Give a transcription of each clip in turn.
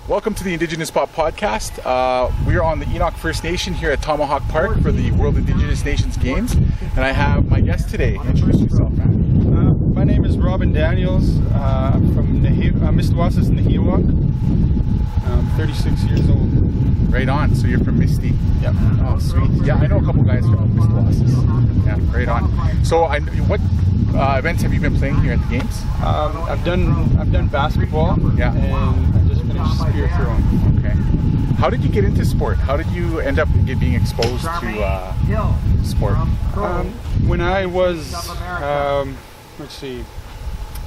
Welcome to the Indigenous Pop Podcast. We are on the Enoch First Nation here at Tomahawk Park for the World Indigenous Nations Games, and I have my guest today. Introduce yourself, man. My name is Robin Daniels. I'm from Mistawasis, Nahiwak. I'm 36 years old. Right on. So you're from Misty. Yep. Oh, sweet. Yeah, I know a couple guys from Mistawasis. Yeah, right on. So, what events have you been playing here at the games? I've done basketball. Yeah. And I just finished spear throwing. Okay. How did you get into sport? How did you end up being exposed to sport? When I was,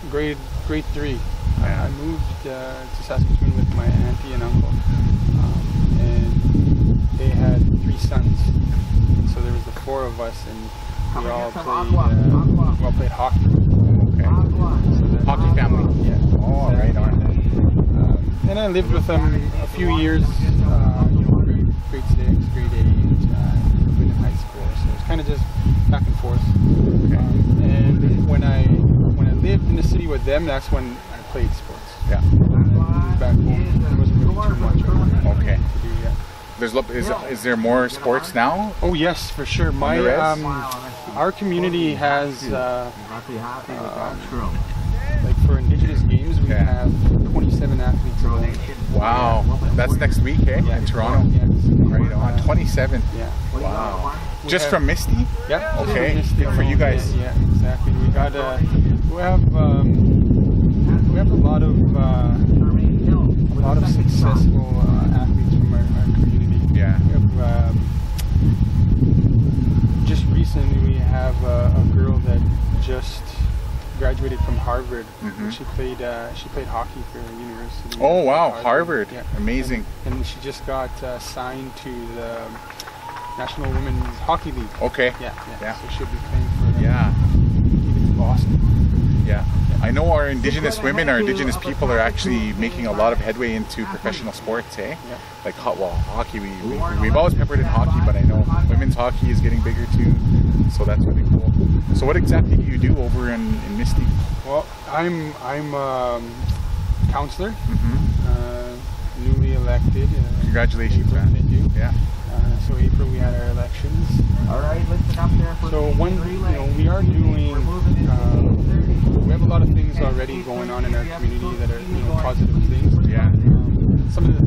grade 3, I moved to Saskatoon with my auntie and uncle, and they had 3 sons. So there was the 4 of us, and we all played hockey. Okay. So hockey family. Yeah. Oh, right on. And I lived with them a few years, grade 6, grade 8, in high school. So it was kind of just back and forth. Okay. And when I lived in the city with them, that's when I played sports. Yeah. Back home, there wasn't really too much. Okay. To do, yeah. Is there more sports now? Oh yes, for sure. Our community has like for Indigenous Games, we have 27 athletes alone. Wow, that's next week, eh? Yeah, in Toronto. Yes. Right on. 27. Yeah. Wow. Just from Misty? Yeah. Okay. Good for you guys. Yeah, exactly. We have a lot of successful athletes from our community. Yeah. We have, just recently we have a girl that just graduated from Harvard. Mm-hmm. She played hockey for the university. Oh wow, Harvard. Yeah. Amazing. And she just got signed to the National Women's Hockey League. Okay. Yeah. Yeah. So she'll be playing for them. Yeah. In Boston. Yeah. I know our Indigenous women, our Indigenous people are actually making a lot of headway into professional sports, eh? Yeah. Like hockey, we've always peppered in hockey, but I know women's hockey is getting bigger too, so that's really cool. So what exactly do you do over in Misty? Well, I'm a counselor, Mm-hmm. newly elected. Congratulations, April, man. thank you. Yeah. So April we had our elections. All right, listen up there. So we are doing. We have a lot of things already going on in our community that are positive things. Yeah. Some of the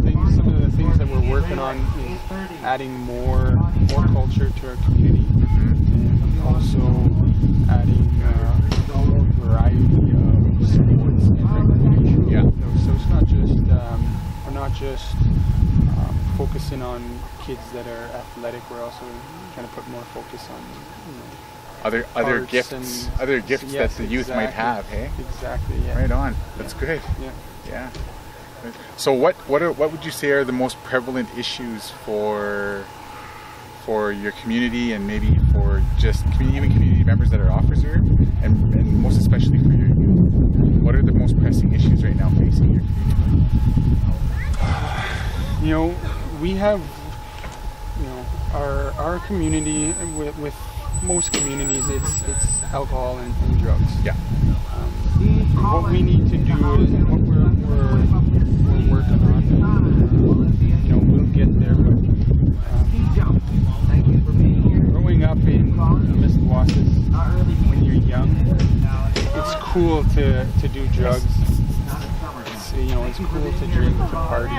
things that we're working on is adding more culture to our community, and also adding more variety of sports and recreation. Yeah. So it's not just we're not just focusing on kids that are athletic. We're also trying to put more focus on Other gifts that the youth might have, hey? Exactly. Yeah. Right on. That's good. Yeah. Yeah. So what would you say are the most prevalent issues for your community, and maybe for just even community members that are officer, and most especially for your youth? What are the most pressing issues right now facing your community? We have our community with most communities, it's alcohol and drugs. Yeah. What we need to do is, and what we're working on, we'll get there, but growing up in Mistawasis, when you're young, it's cool to do drugs. It's cool to drink, to party.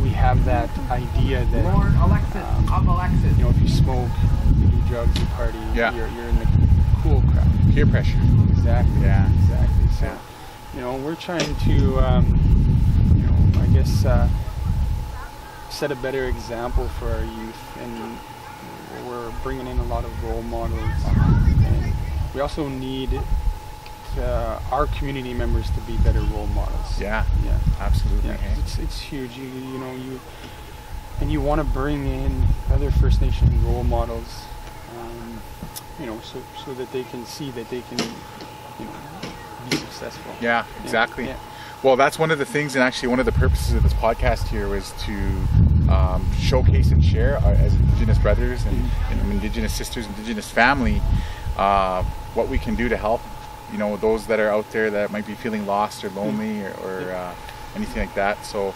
We have that idea that if you smoke, you do drugs, you party, yeah. you're in the cool crowd. Peer pressure. Exactly. Yeah. Exactly. So, we're trying to, set a better example for our youth, and we're bringing in a lot of role models, and we also need our community members to be better role models. Yeah. Absolutely. Yeah, hey? it's huge. You want to bring in other First Nation role models, so that they can see that they can, be successful. Yeah, exactly. Yeah. Well, that's one of the things, and actually one of the purposes of this podcast here was to showcase and share as Indigenous brothers and Indigenous sisters, Indigenous family, what we can do to help those that are out there that might be feeling lost or lonely or anything like that. So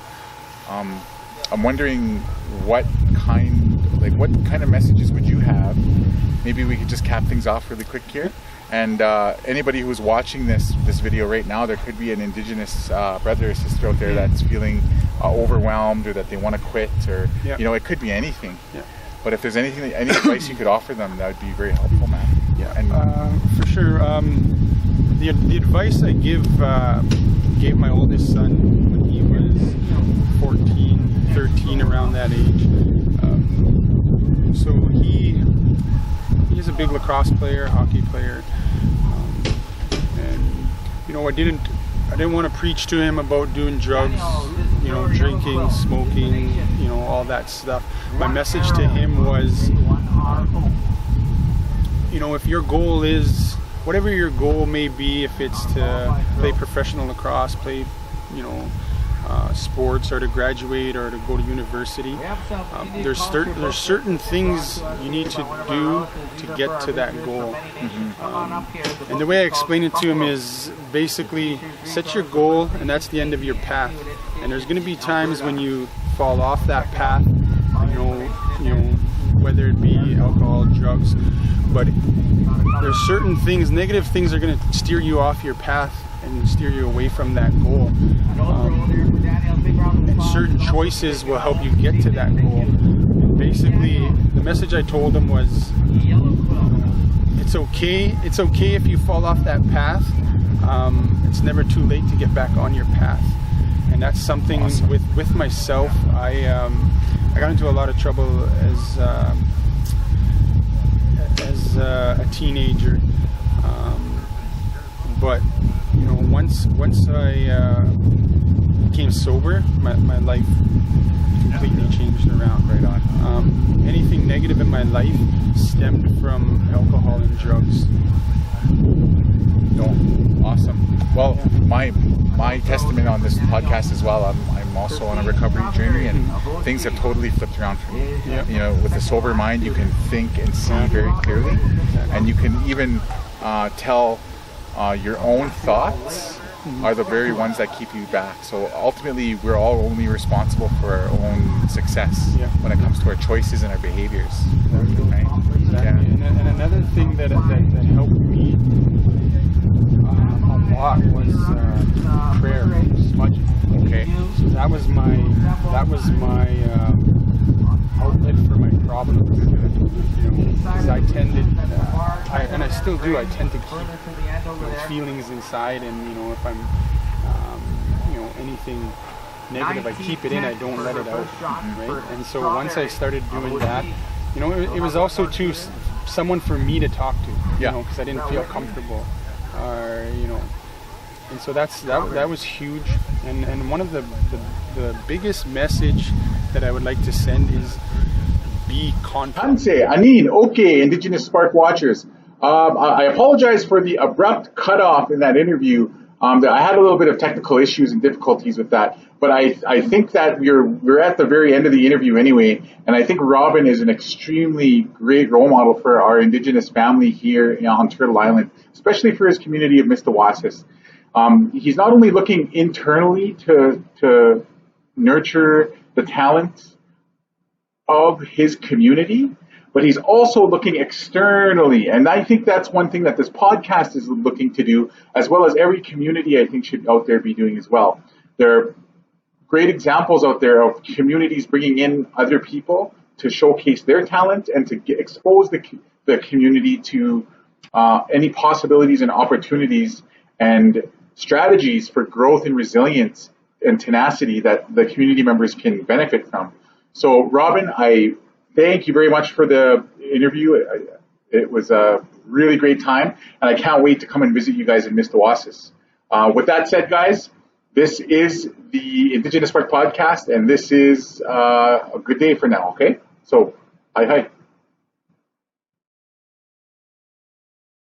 I'm wondering what kind of messages would you have? Maybe we could just cap things off really quick here. And anybody who's watching this video right now, there could be an Indigenous brother or sister out there that's feeling overwhelmed, or that they want to quit, or it could be anything. Yeah. But if there's any advice you could offer them, that would be very helpful, man. Yeah, and for sure. The advice I gave my oldest son when he was 14, 13, around that age. So he's a big lacrosse player, hockey player, and I didn't want to preach to him about doing drugs, drinking, smoking, all that stuff. My message to him was, if your goal is, whatever your goal may be, if it's to play professional lacrosse, play, sports, or to graduate, or to go to university, there's certain things you need to do to get to that goal. And the way I explain it to him is basically set your goal, and that's the end of your path. And there's going to be times when you fall off that path, whether it be alcohol, drugs, but there's certain things, negative things, are going to steer you off your path and steer you away from that goal. And certain choices will help you get to that goal. And basically, the message I told them was, it's okay if you fall off that path. It's never too late to get back on your path. And that's something awesome. with myself. I got into a lot of trouble as a teenager, but once I became sober, my life completely changed around. Right on. Anything negative in my life stemmed from alcohol and drugs. Awesome. Well, my testament on this podcast as well. I'm also on a recovery journey, and things have totally flipped around for me. Yeah. With a sober mind, you can think and see very clearly, and you can even tell your own thoughts are the very ones that keep you back. So ultimately, we're all only responsible for our own success when it comes to our choices and our behaviors. Right? Exactly. Yeah. And another thing that helped me a lot was prayer, smudging. Okay. So that was my outlet for my problems. Because I tended, and I still do. I tend to keep my feelings inside, and if I'm, anything negative, I keep it in. I don't let it out, right? And so once I started doing that, it was also too someone for me to talk to, because I didn't feel comfortable, or and so that was huge. And one of the biggest message that I would like to send is be confident. Anse, Anin, okay, Indigenous Spark Watchers. I apologize for the abrupt cutoff in that interview. I had a little bit of technical issues and difficulties with that, but I think that we're at the very end of the interview anyway, and I think Robin is an extremely great role model for our Indigenous family here on Turtle Island, especially for his community of Mistawasis. He's not only looking internally to nurture the talent of his community, but he's also looking externally. And I think that's one thing that this podcast is looking to do, as well as every community I think should out there be doing as well. There are great examples out there of communities bringing in other people to showcase their talent and to expose the community to any possibilities and opportunities and strategies for growth and resilience and tenacity that the community members can benefit from. So, Robin, I thank you very much for the interview. It was a really great time, and I can't wait to come and visit you guys in Mistawasis. With that said, guys, this is the Indigenous Spark Podcast, and this is a good day for now, okay? So, hi.